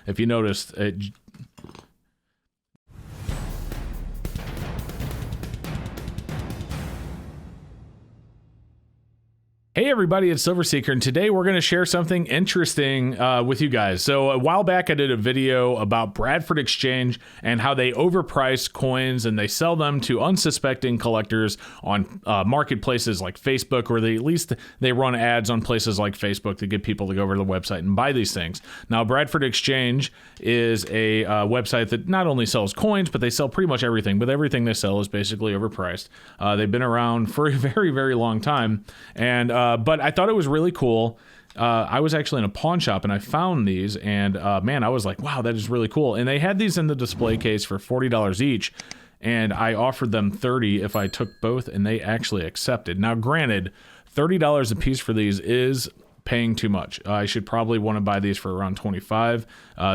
if you noticed, Hey everybody, it's Silver Seeker, and today we're going to share something interesting with you guys. So a while back I did a video about Bradford Exchange and how they overprice coins and they sell them to unsuspecting collectors on marketplaces like Facebook, or at least they run ads on places like Facebook to get people to go over to the website and buy these things. Now Bradford Exchange is a website that not only sells coins, but they sell pretty much everything, but everything they sell is basically overpriced. They've been around for a very, very long time, and but I thought it was really cool. I was actually in a pawn shop and I found these, and man, I was like, wow, that is really cool. And they had these in the display case for $40 each, and I offered them $30 if I took both, and they actually accepted. Now, granted, $30 a piece for these is paying too much. I should probably want to buy these for around $25.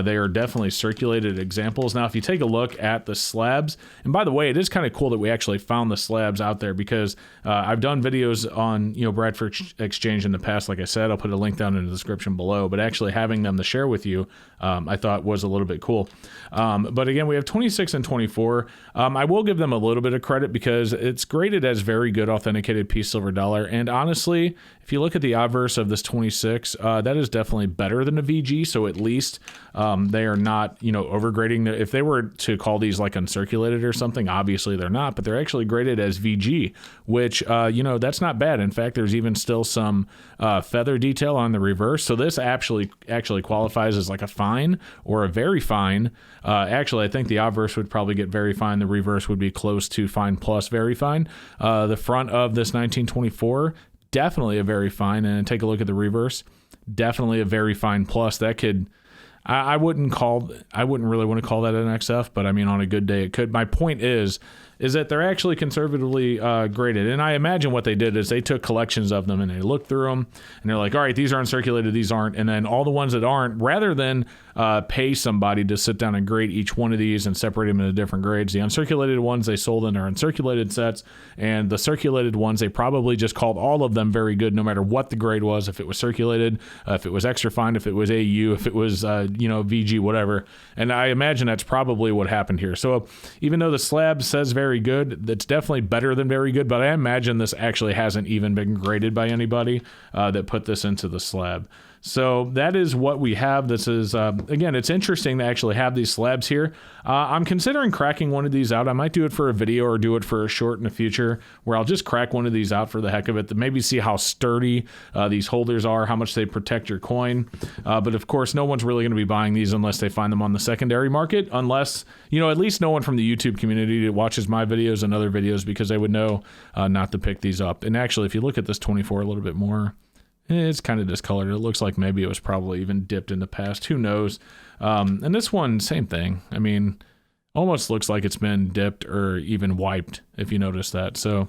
They are definitely circulated examples. Now, if you take a look at the slabs, and by the way, it is kind of cool that we actually found the slabs out there, because I've done videos on Bradford Exchange in the past. Like I said, I'll put a link down in the description below, but actually having them to share with you, I thought was a little bit cool. But again, we have 26 and 24. I will give them a little bit of credit because it's graded as very good authenticated peace silver dollar. And honestly, if you look at the obverse of this 26, that is definitely better than a VG. So at least they are not, overgrading. If they were to call these like uncirculated or something, obviously they're not, but they're actually graded as VG, which, that's not bad. In fact, there's even still some feather detail on the reverse. So this actually qualifies as like a fine or a very fine. Actually, I think the obverse would probably get very fine. The reverse would be close to fine plus very fine. The front of this 1924, definitely a very fine. And take a look at the reverse, definitely a very fine plus. That could, I wouldn't really want to call that an XF, but I mean, on a good day it could. My point is that they're actually conservatively graded. And I imagine what they did is they took collections of them and they looked through them and they're like, all right, these are uncirculated, these aren't. And then all the ones that aren't, rather than pay somebody to sit down and grade each one of these and separate them into different grades, the uncirculated ones they sold in their uncirculated sets, and the circulated ones, they probably just called all of them very good, no matter what the grade was, if it was circulated, if it was extra fine, if it was AU, if it was, VG, whatever. And I imagine that's probably what happened here. So even though the slab says very good, that's definitely better than very good, but I imagine this actually hasn't even been graded by anybody that put this into the slab. So that is what we have. This is, again, it's interesting to actually have these slabs here. I'm considering cracking one of these out. I might do it for a video or do it for a short in the future, where I'll just crack one of these out for the heck of it, to maybe see how sturdy these holders are, how much they protect your coin. But of course, no one's really going to be buying these unless they find them on the secondary market, unless, at least no one from the YouTube community that watches my videos and other videos, because they would know not to pick these up. And actually, if you look at this 24 a little bit more, it's kind of discolored. It looks like maybe it was probably even dipped in the past. Who knows? And this one, same thing. I mean, almost looks like it's been dipped or even wiped, if you notice that. So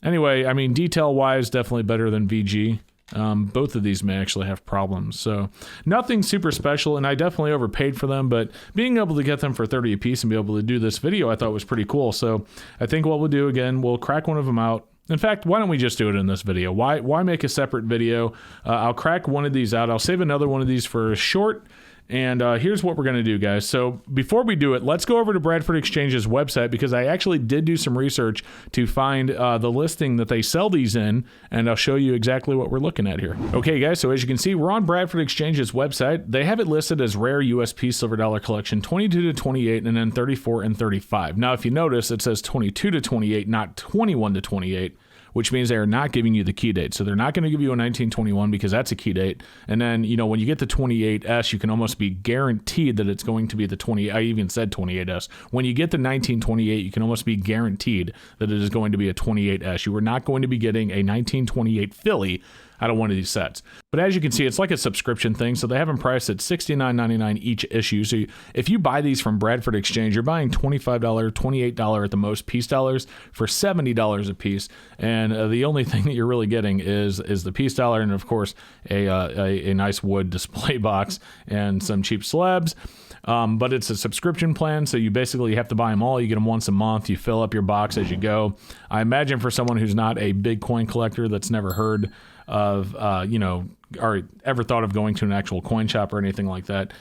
anyway, I mean, detail-wise, definitely better than VG. Both of these may actually have problems. So nothing super special, and I definitely overpaid for them, but being able to get them for 30 a piece and be able to do this video, I thought was pretty cool. So I think what we'll do, again, we'll crack one of them out. In fact, why don't we just do it in this video? Why make a separate video? I'll crack one of these out. I'll save another one of these for a short. And here's what we're going to do, guys. So before we do it, let's go over to Bradford Exchange's website, because I actually did do some research to find the listing that they sell these in, and I'll show you exactly what we're looking at here. Okay, guys, so as you can see, we're on Bradford Exchange's website. They have it listed as rare US peace silver dollar collection 22 to 28, and then 34 and 35. Now, if you notice, it says 22 to 28, not 21 to 28. Which means they are not giving you the key date. So they're not going to give you a 1921 because that's a key date. And then, when you get the 28S, you can almost be guaranteed that it's going to be the 20. I even said 28S. When you get the 1928, you can almost be guaranteed that it is going to be a 28S. You are not going to be getting a 1928 Philly out of one of these sets. But as you can see, it's like a subscription thing. So they have them priced at $69.99 each issue. So if you buy these from Bradford Exchange, you're buying $25, $28 at the most peace dollars for $70 a piece. And the only thing that you're really getting is the peace dollar, and of course a nice wood display box and some cheap slabs. But it's a subscription plan, so you basically have to buy them all. You get them once a month. You fill up your box as you go. I imagine for someone who's not a big coin collector that's never heard you know, or ever thought of going to an actual coin shop or anything like that,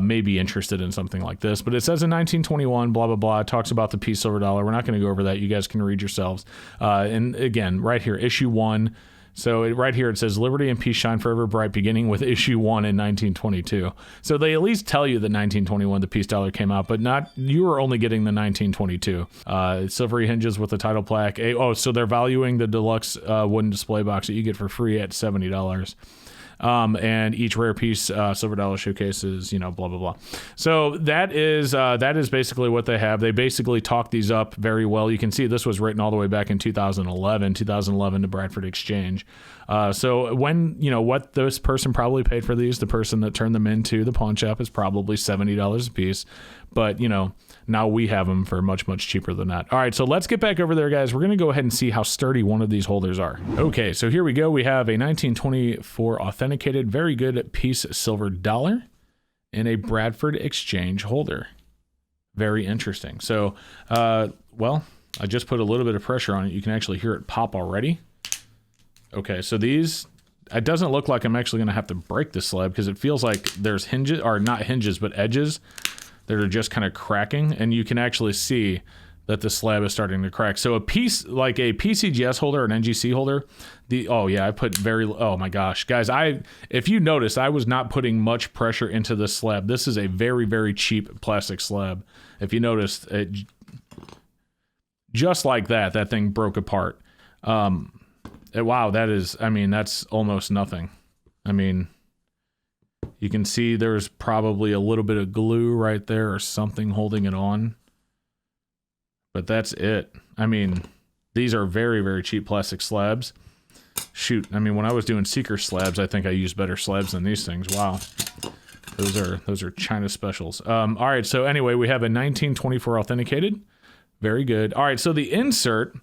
may be interested in something like this. But it says in 1921, blah, blah, blah. It talks about the peace silver dollar. We're not going to go over that. You guys can read yourselves. And again, right here, issue 1. So right here it says liberty and peace shine forever bright, beginning with issue 1 in 1922. So they at least tell you that 1921 the peace dollar came out, but not, you are only getting the 1922. Silvery hinges with the title plaque. So they're valuing the deluxe wooden display box that you get for free at $70. And each rare piece silver dollar showcases, you know, blah blah blah. So that is basically what they have. They basically talk these up very well. You can see this was written all the way back in 2011 to Bradford Exchange. So when, you know, what this person probably paid for these, the person that turned them into the pawn shop, is probably $70 a piece. But, you know, now we have them for much, much cheaper than that. All right, so let's get back over there, guys. We're going to go ahead and see how sturdy one of these holders are. Okay, so here we go. We have a 1924 authenticated, very good piece silver dollar in a Bradford Exchange holder. Very interesting. So, well, I just put a little bit of pressure on it. You can actually hear it pop already. Okay, so these, it doesn't look like I'm actually going to have to break the slab because it feels like there's hinges, or not hinges, but edges that are just kind of cracking, and you can actually see that the slab is starting to crack. So a piece, like a PCGS holder, an NGC holder, I put oh my gosh, guys, if you notice, I was not putting much pressure into this slab. This is a very, very cheap plastic slab. If you noticed, just like that, that thing broke apart. Wow, that is, I mean, that's almost nothing. I mean, you can see there's probably a little bit of glue right there or something holding it on. But that's it. I mean, these are very, very cheap plastic slabs. Shoot, I mean, when I was doing Seeker slabs, I think I used better slabs than these things. Wow. Those are China specials. All right, so anyway, we have a 1924 authenticated. Very good. All right, so the insert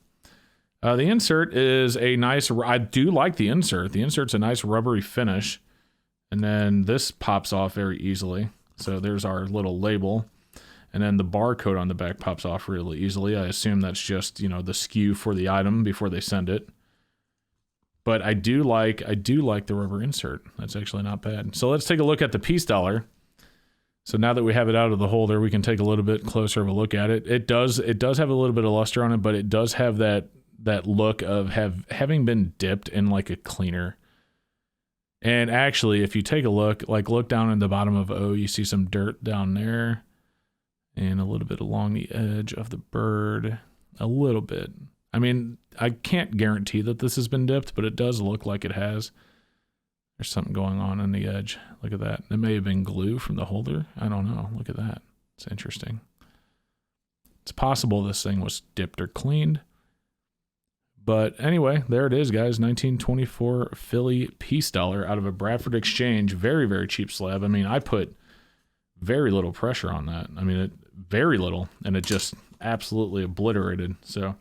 is a nice, I do like the insert. The insert's a nice rubbery finish. And then this pops off very easily. So there's our little label. And then the barcode on the back pops off really easily. I assume that's just, you know, the SKU for the item before they send it. But I do like the rubber insert. That's actually not bad. So let's take a look at the peace dollar. So now that we have it out of the holder, we can take a little bit closer of a look at it. It does have a little bit of luster on it, but it does have that look of having been dipped in like a cleaner. And actually, if you take a look, like look down in the bottom of O, you see some dirt down there and a little bit along the edge of the bird, a little bit. I mean, I can't guarantee that this has been dipped, but it does look like it has. There's something going on the edge. Look at that. It may have been glue from the holder. I don't know. Look at that. It's interesting. It's possible this thing was dipped or cleaned. But anyway, there it is, guys. 1924 Philly Peace Dollar out of a Bradford Exchange. Very, very cheap slab. I mean, I put very little pressure on that. I mean, very little, and it just absolutely obliterated. So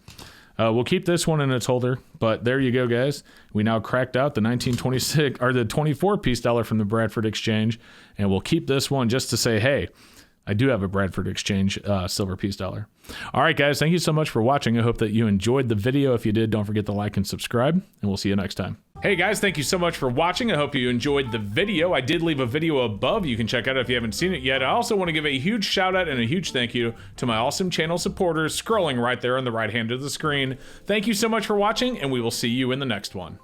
we'll keep this one in its holder. But there you go, guys. We now cracked out the 1926 or the 24 Peace Dollar from the Bradford Exchange, and we'll keep this one just to say, hey, I do have a Bradford Exchange Silver Peace Dollar. All right, guys, thank you so much for watching. I hope that you enjoyed the video. If you did, don't forget to like and subscribe, and we'll see you next time. Hey, guys, thank you so much for watching. I hope you enjoyed the video. I did leave a video above. You can check out if you haven't seen it yet. I also want to give a huge shout out and a huge thank you to my awesome channel supporters scrolling right there on the right hand of the screen. Thank you so much for watching, and we will see you in the next one.